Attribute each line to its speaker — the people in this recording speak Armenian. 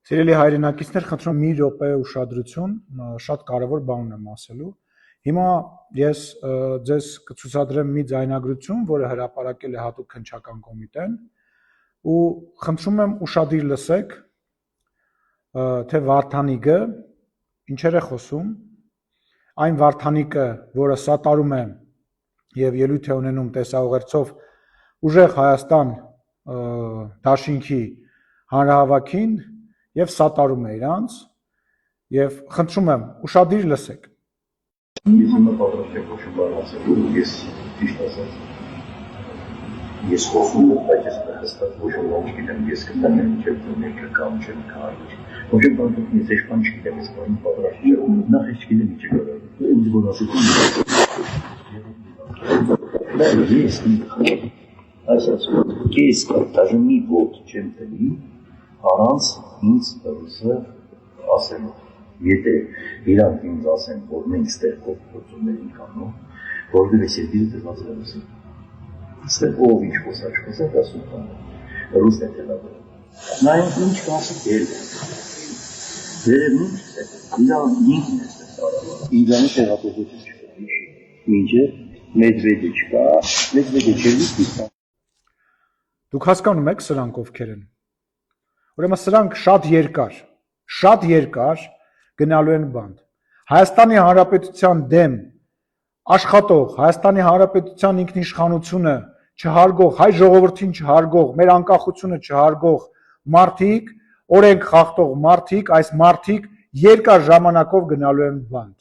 Speaker 1: Սիրելի հայրենակիցներ, խնդրում եմ մի րոպե ուշադրություն, շատ կարևոր բան ունեմ ասելու։ Հիմա ես ձեզ կցուցադրեմ մի ձայնագրություն, որը հրապարակել է հատուկ քննչական կոմիտեն, ու խնդրում եմ ուշադիր լսեք, թե Վարդանիկը ինչեր է խոսում, այն Վարդանիկը, որը սատարում է եւ ելույթ է ունենում տեսաուղերձով ուժեղ Հայաստան դաշինքի հանրահավաքին եւ սատարում է իրանց եւ խնդրում եմ ուշադիր լսեք։
Speaker 2: Ես հիմա պատրաստ եմ ոչ բան ասելու, ես ճիշտ ասած ես խոսում եմ, բայց ես հստակ ոչ ոք չգիտեմ, ես կտամ չեմ ներկա կամ չեմ կարելի։ Ոչ բան ես ես բան չգիտեմ, ես բան պատրաստ չեմ, նախ ես չգիտեմ ինչ կարող։ Ինձ որ ասում եմ։ Ես ասացի, ես даже մի ոտ չեմ տալի, առանց ինձ ռուսը ասելու։ Եթե իրանք ինձ ասեն, որ մենք ստեղ փոխություններ ենք անում, որովհետև ես դիտել դրված եմ ռուսը։ Ստեղ ով ինչ խոսած ասում կամ ռուսն է դելավը։ Նայենք ինչ կասի դեր։ Դերն իրան ինքն է ստարավը։ Իրանի տեղափոխություն չկա։ Մինչև Մեդվեդը չկա, Մեդվեդը չելիս։
Speaker 1: Դուք հասկանում եք սրանք ովքեր են։ Ուրեմն սրանք շատ երկար գնալու են բանդ։ Հայաստանի Հանրապետության դեմ աշխատող, Հայաստանի Հանրապետության ինքնիշխանությունը չհարգող, հայ ժողովրդին չհարգող, մեր անկախությունը չհարգող մարդիկ, օրենք խախտող մարդիկ, այս մարդիկ երկար ժամանակով գնալու են բանդ։